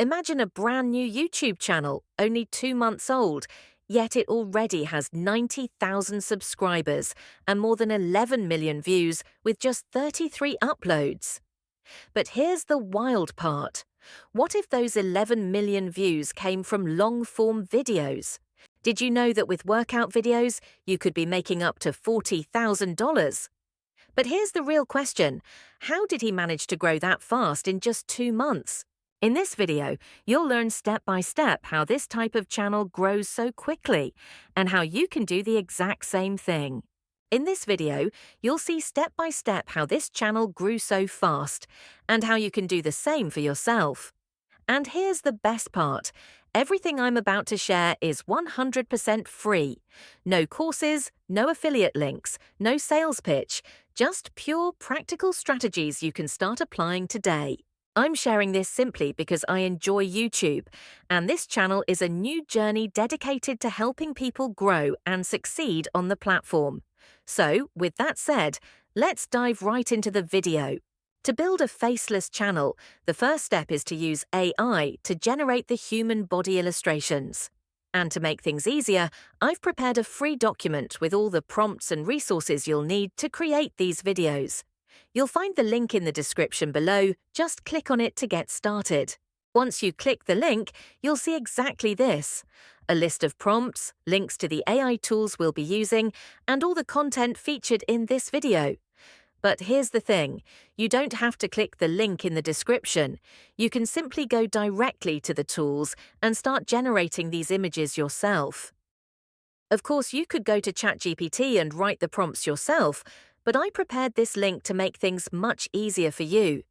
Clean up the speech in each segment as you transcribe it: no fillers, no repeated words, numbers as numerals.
Imagine a brand new YouTube channel, only 2 months old, yet it already has 90,000 subscribers and more than 11 million views with just 33 uploads. But here's the wild part. What if those 11 million views came from long-form videos? Did you know that with workout videos, you could be making up to $40,000? But here's the real question. How did he manage to grow that fast in just 2 months? In this video, you'll learn step by step how this type of channel grows so quickly and how you can do the exact same thing. In this video, you'll see step by step how this channel grew so fast and how you can do the same for yourself. And here's the best part. Everything I'm about to share is 100% free. No courses, no affiliate links, no sales pitch, just pure practical strategies you can start applying today. I'm sharing this simply because I enjoy YouTube, and this channel is a new journey dedicated to helping people grow and succeed on the platform. So, with that said, let's dive right into the video. To build a faceless channel, the first step is to use AI to generate the human body illustrations. And to make things easier, I've prepared a free document with all the prompts and resources you'll need to create these videos. You'll find the link in the description below, just click on it to get started. Once you click the link, you'll see exactly this: a list of prompts, links to the AI tools we'll be using, and all the content featured in this video. But here's the thing, you don't have to click the link in the description. You can simply go directly to the tools and start generating these images yourself. Of course, you could go to ChatGPT and write the prompts yourself, but I prepared this link to make things much easier for you.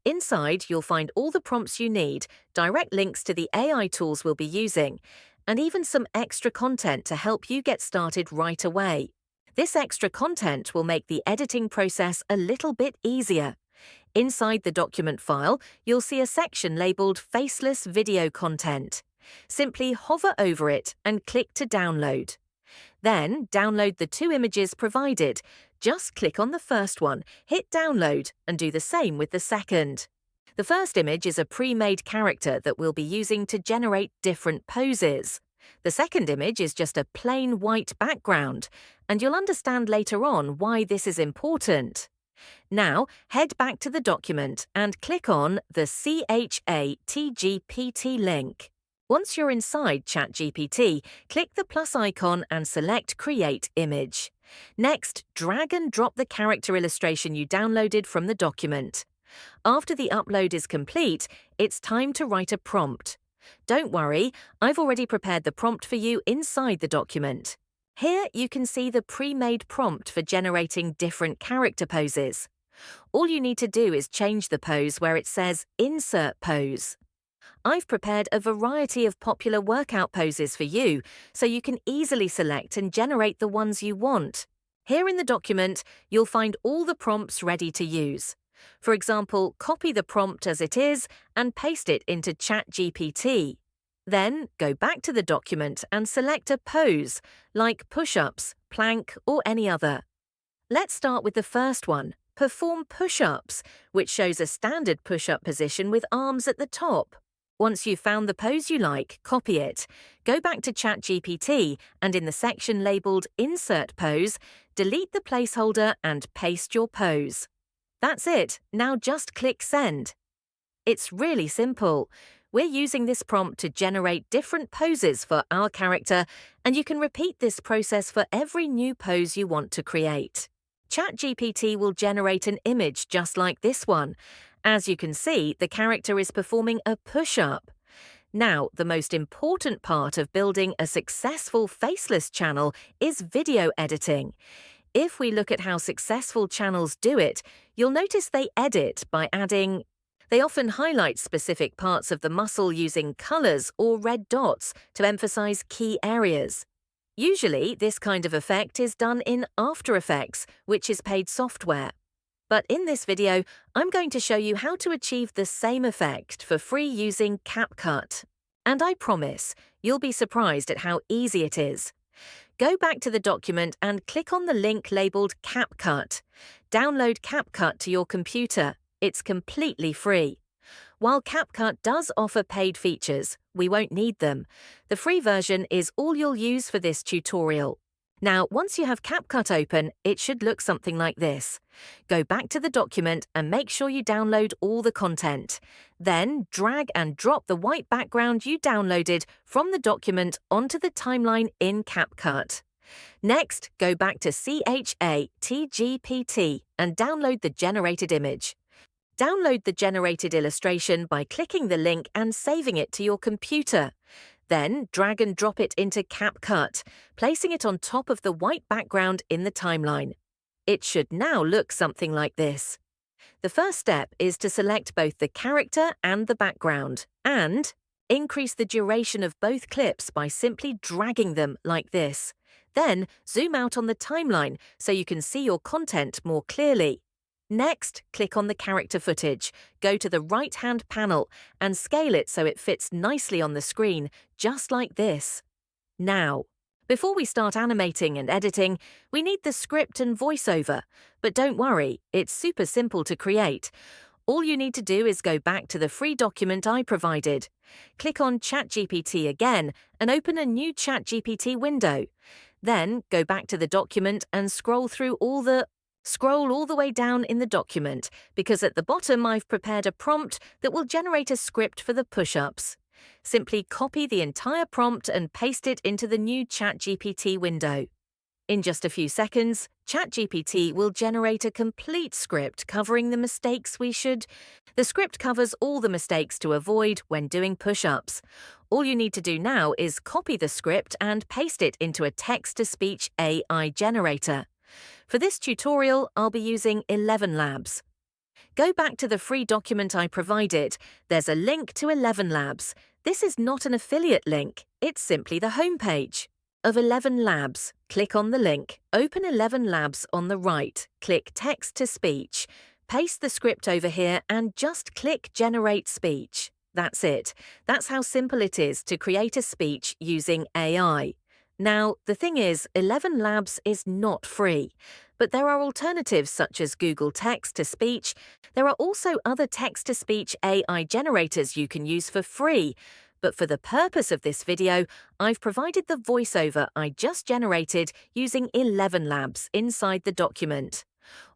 Inside, you'll find all the prompts you need, direct links to the AI tools we'll be using, and even some extra content to help you get started right away. This extra content will make the editing process a little bit easier. Inside the document file, you'll see a section labeled Faceless Video Content. Simply hover over it and click to download. Then, download the 2 images provided. Just click on the first one, hit download, and do the same with the second. The first image is a pre-made character that we'll be using to generate different poses. The second image is just a plain white background, and you'll understand later on why this is important. Now, head back to the document and click on the ChatGPT link. Once you're inside ChatGPT, click the plus icon and select Create Image. Next, drag and drop the character illustration you downloaded from the document. After the upload is complete, it's time to write a prompt. Don't worry, I've already prepared the prompt for you inside the document. Here you can see the pre-made prompt for generating different character poses. All you need to do is change the pose where it says Insert Pose. I've prepared a variety of popular workout poses for you, so you can easily select and generate the ones you want. Here in the document, you'll find all the prompts ready to use. For example, copy the prompt as it is and paste it into ChatGPT. Then, go back to the document and select a pose, like push-ups, plank, or any other. Let's start with the first one, perform push-ups, which shows a standard push-up position with arms at the top. Once you've found the pose you like, copy it. Go back to ChatGPT and in the section labeled Insert Pose, delete the placeholder and paste your pose. That's it, now just click Send. It's really simple. We're using this prompt to generate different poses for our character, and you can repeat this process for every new pose you want to create. ChatGPT will generate an image just like this one. As you can see, the character is performing a push-up. Now, the most important part of building a successful faceless channel is video editing. If we look at how successful channels do it, you'll notice they edit by adding. They often highlight specific parts of the muscle using colors or red dots to emphasize key areas. Usually, this kind of effect is done in After Effects, which is paid software. But in this video, I'm going to show you how to achieve the same effect for free using CapCut. And I promise, you'll be surprised at how easy it is. Go back to the document and click on the link labeled CapCut. Download CapCut to your computer. It's completely free. While CapCut does offer paid features, we won't need them. The free version is all you'll use for this tutorial. Now, once you have CapCut open, it should look something like this. Go back to the document and make sure you download all the content. Then, drag and drop the white background you downloaded from the document onto the timeline in CapCut. Next, go back to ChatGPT and download the generated image. Download the generated illustration by clicking the link and saving it to your computer. Then, drag and drop it into CapCut, placing it on top of the white background in the timeline. It should now look something like this. The first step is to select both the character and the background, and increase the duration of both clips by simply dragging them like this. Then, zoom out on the timeline so you can see your content more clearly. Next, click on the character footage, go to the right-hand panel and scale it so it fits nicely on the screen, just like this. Now, before we start animating and editing, we need the script and voiceover. But don't worry, it's super simple to create. All you need to do is go back to the free document I provided. Click on ChatGPT again and open a new ChatGPT window. Then, go back to the document and scroll all the way down in the document, because at the bottom I've prepared a prompt that will generate a script for the push-ups. Simply copy the entire prompt and paste it into the new ChatGPT window. In just a few seconds, ChatGPT will generate a complete script covering the mistakes The script covers all the mistakes to avoid when doing push-ups. All you need to do now is copy the script and paste it into a text-to-speech AI generator. For this tutorial, I'll be using 11 Labs. Go back to the free document I provided. There's a link to 11 Labs. This is not an affiliate link, it's simply the homepage of 11 Labs. Click on the link, open 11 Labs on the right, click Text to Speech, paste the script over here and just click Generate Speech. That's it. That's how simple it is to create a speech using AI. Now, the thing is, 11 Labs is not free, but there are alternatives such as Google Text-to-Speech. There are also other text-to-speech AI generators you can use for free, but for the purpose of this video, I've provided the voiceover I just generated using 11 Labs inside the document.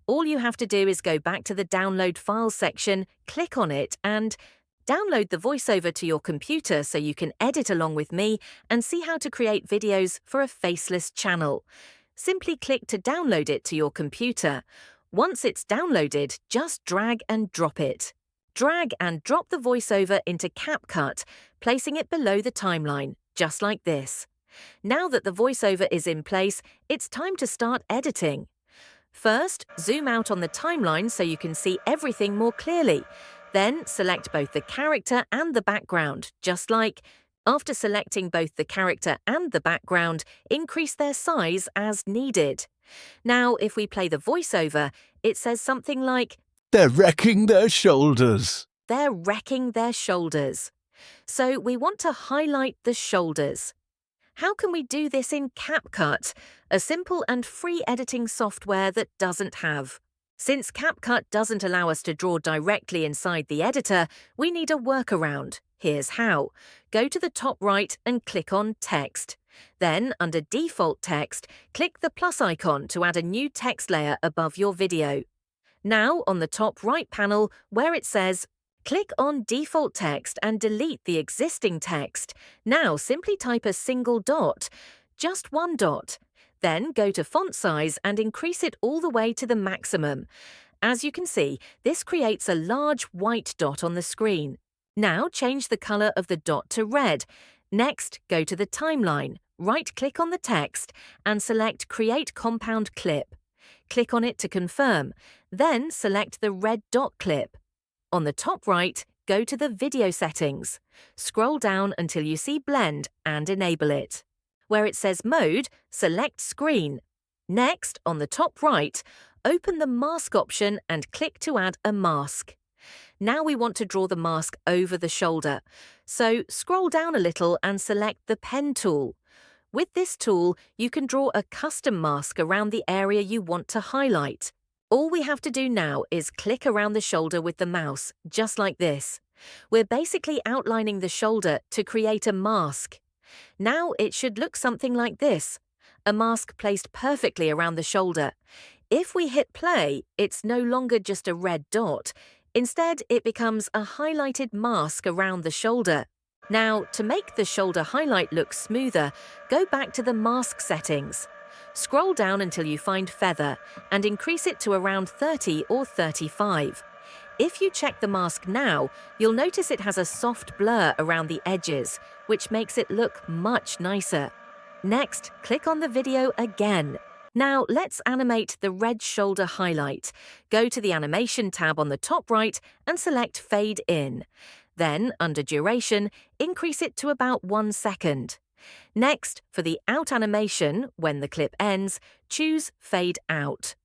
All you have to do is go back to the Download Files section, click on it, and download the voiceover to your computer so you can edit along with me and see how to create videos for a faceless channel. Simply click to download it to your computer. Once it's downloaded, just drag and drop it. Drag and drop the voiceover into CapCut, placing it below the timeline, just like this. Now that the voiceover is in place, it's time to start editing. First, zoom out on the timeline so you can see everything more clearly. Then, select both the character and the background, just like. After selecting both the character and the background, increase their size as needed. Now, if we play the voiceover, it says something like, "They're wrecking their shoulders." They're wrecking their shoulders. So we want to highlight the shoulders. How can we do this in CapCut, a simple and free editing software that doesn't have? Since CapCut doesn't allow us to draw directly inside the editor, we need a workaround. Here's how. Go to the top right and click on Text. Then, under Default Text, click the plus icon to add a new text layer above your video. Now, on the top right panel, where it says, click on Default Text and delete the existing text. Now, simply type a single dot, just one dot. Then go to font size and increase it all the way to the maximum. As you can see, this creates a large white dot on the screen. Now change the color of the dot to red. Next, go to the timeline, right-click on the text and select Create Compound Clip. Click on it to confirm. Then select the red dot clip. On the top right, go to the video settings. Scroll down until you see Blend and enable it. Where it says Mode, select Screen. Next, on the top right, open the Mask option and click to add a mask. Now we want to draw the mask over the shoulder. So scroll down a little and select the Pen tool. With this tool, you can draw a custom mask around the area you want to highlight. All we have to do now is click around the shoulder with the mouse, just like this. We're basically outlining the shoulder to create a mask. Now it should look something like this. A mask placed perfectly around the shoulder. If we hit play, it's no longer just a red dot. Instead, it becomes a highlighted mask around the shoulder. Now, to make the shoulder highlight look smoother, go back to the mask settings. Scroll down until you find feather and increase it to around 30 or 35. If you check the mask now, you'll notice it has a soft blur around the edges, which makes it look much nicer. Next, click on the video again. Now let's animate the red shoulder highlight. Go to the Animation tab on the top right and select Fade In. Then, under Duration, increase it to about 1 second. Next, for the out animation, when the clip ends, choose Fade Out.